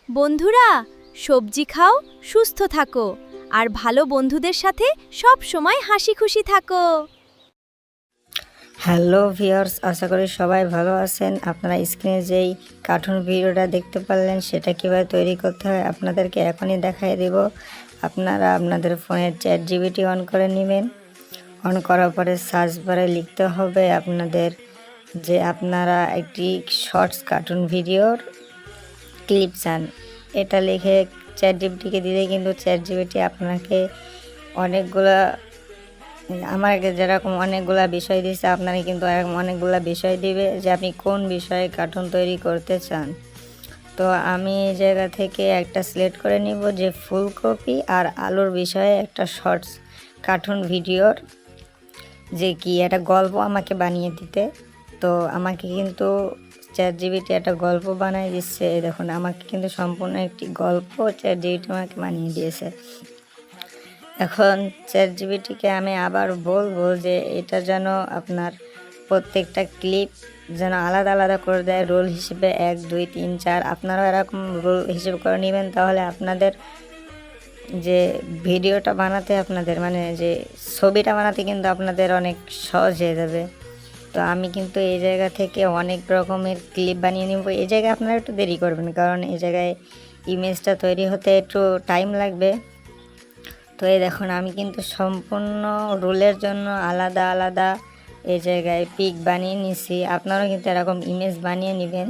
বন্ধুরা, সবজি খাও, সুস্থ থাকো আর ভালো বন্ধুদের সাথে সব সময় হাসি খুশি থাকো। হ্যালো ভিউয়ার্স, আশা করি সবাই ভালো আছেন। আপনারা স্ক্রিনে যেই কার্টুন ভিডিওটা দেখতে পারলেন সেটা কীভাবে তৈরি করতে হয় আপনাদেরকে এখনই দেখাই দেব। আপনারা আপনাদের ফোনের ChatGPT অন করে নেবেন। অন করার পরে সার্চ বারে লিখতে হবে আপনাদের যে আপনারা একটি শর্টস কার্টুন ভিডিওর ক্লিপ চান। এটা লিখে ChatGPTকে দিলে কিন্তু ChatGPT আপনাকে অনেকগুলা আমাকে যেরকম অনেকগুলা বিষয় দিয়েছে আপনাকে কিন্তু এরকম অনেকগুলা বিষয় দিবে যে আপনি কোন বিষয়ে কার্টুন তৈরি করতে চান। তো আমি এই জায়গা থেকে একটা সিলেক্ট করে নিব যে ফুলকপি আর আলুর বিষয়ে একটা শর্টস কার্টুন ভিডিওর যে কি একটা গল্প আমাকে বানিয়ে দিতে। তো আমাকে কিন্তু ChatGPT একটা গল্প বানিয়ে দিচ্ছে। দেখুন, আমাকে কিন্তু সম্পূর্ণ একটি গল্প ChatGPT আমাকে বানিয়ে দিয়েছে। এখন ChatGPTকে আমি আবার বলবো যে এটা যেন আপনার প্রত্যেকটা ক্লিপ যেন আলাদা আলাদা করে দেয় রোল হিসেবে 1 2 3 4। আপনারাও এরকম রোল হিসেবে করে নেবেন, তাহলে আপনাদের যে ভিডিওটা বানাতে আপনাদের মানে যে ছবিটা বানাতে কিন্তু আপনাদের অনেক সহজ হয়ে যাবে। তো আমি কিন্তু এই জায়গা থেকে অনেক রকমের ক্লিপ বানিয়ে নিব। এই জায়গায় আপনারা একটু দেরি করবেন, কারণ এই জায়গায় ইমেজটা তৈরি হতে একটু টাইম লাগবে। তো এই দেখুন, আমি কিন্তু সম্পূর্ণ রোলের জন্য আলাদা আলাদা এই জায়গায় পিক বানিয়ে নিছি। আপনারাও কিন্তু এরকম ইমেজ বানিয়ে নেবেন।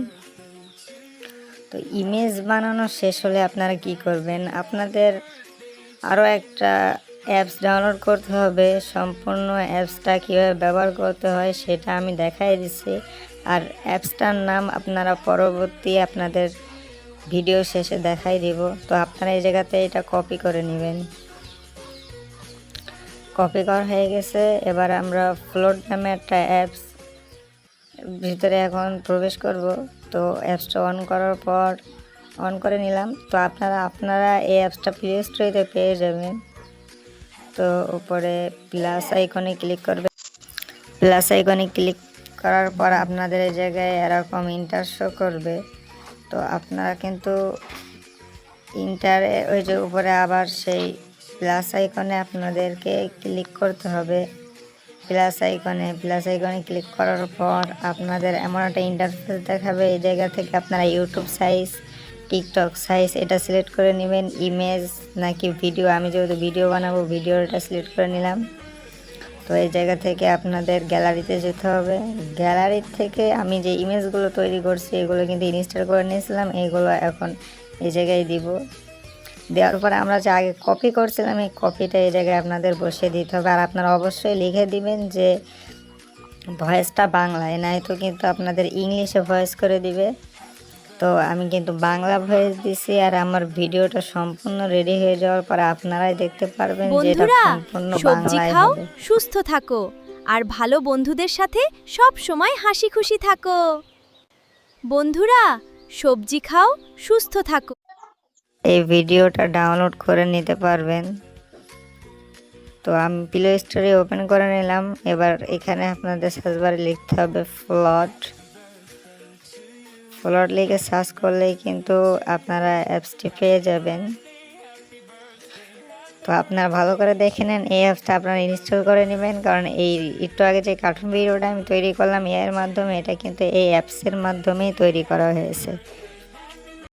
তো ইমেজ বানানো শেষ হলে আপনারা কি করবেন, আপনাদের আরও একটা অ্যাপস ডাউনলোড করতে হবে। সম্পূর্ণ অ্যাপসটা কীভাবে ব্যবহার করতে হয় সেটা আমি দেখাই দিচ্ছি। আর অ্যাপসটার নাম আপনারা পরবর্তী আপনাদের ভিডিও শেষে দেখাই দিব। তো আপনারা এই জায়গাতে এটা কপি করে নেবেন। কপি করা হয়ে গেছে। এবার আমরা ফ্লোট নামে একটা অ্যাপস ভিতরে এখন প্রবেশ করব। তো অ্যাপসটা অন করার পর অন করে নিলাম। তো আপনারা এই অ্যাপসটা প্লে স্টোরে পেয়ে যাবেন। তো উপরে প্লাস আইকনে ক্লিক করবে। প্লাস আইকনে ক্লিক করার পর আপনাদের এই জায়গায় এরকম ইন্টার শো করবে। তো আপনারা কিন্তু ইন্টারে ওই যে উপরে আবার সেই প্লাস আইকনে আপনাদেরকে ক্লিক করতে হবে। প্লাস আইকনে ক্লিক করার পর আপনাদের এমন একটা ইন্টারফেস দেখাবে। এই জায়গা থেকে আপনারা ইউটিউব সাইজ, টিকটক সাইজ এটা সিলেক্ট করে নেবেন। ইমেজ নাকি ভিডিও, আমি যেহেতু ভিডিও বানাবো ভিডিওটা সিলেক্ট করে নিলাম। তো এই জায়গা থেকে আপনাদের গ্যালারিতে যেতে হবে। গ্যালারি থেকে আমি যে ইমেজগুলো তৈরি করছি এগুলো কিন্তু ইনস্টল করে নিয়েছিলাম, এগুলো এখন এই জায়গায় দিব। দেওয়ার পরে আমরা যে আগে কপি করছিলাম এই কপিটা এই জায়গায় আপনাদের বসিয়ে দিতে হবে। আর আপনারা অবশ্যই লিখে দিবেন যে ভয়েসটা বাংলায়, নয়তো কিন্তু আপনাদের ইংলিশে ভয়েস করে দিবে। তো আমি কিন্তু বাংলা ভয়েস দিছি। আর আমার ভিডিওটা সম্পূর্ণ রেডি হয়ে যাওয়ার পরে আপনারাই দেখতে পারবেন যে এটা বন্ধুরা, সম্পূর্ণ সবজি বাংলায় খাও, হবে। সুস্থ থাকো আর ভালো বন্ধুদের সাথে সব সময় হাসি খুশি থাকো। বন্ধুরা, সবজি খাও, সুস্থ থাকো। এই ভিডিওটা ডাউনলোড করে নিতে পারবেন। তো আমি প্লে স্টোরে ওপেন করে নিলাম। এবার এখানে আপনাদের সার্চ বারে লিখতে হবে ফ্লট লিখে সার্চ করলেই কিন্তু আপনারা অ্যাপসটি পেয়ে যাবেন। তো আপনারা ভালো করে দেখে নেন, এই অ্যাপসটা আপনারা ইনস্টল করে নেবেন, কারণ এই একটু আগে যে কার্টুন ভিডিওটা আমি তৈরি করলাম এর মাধ্যমে, এটা কিন্তু এই অ্যাপসের মাধ্যমেই তৈরি করা হয়েছে।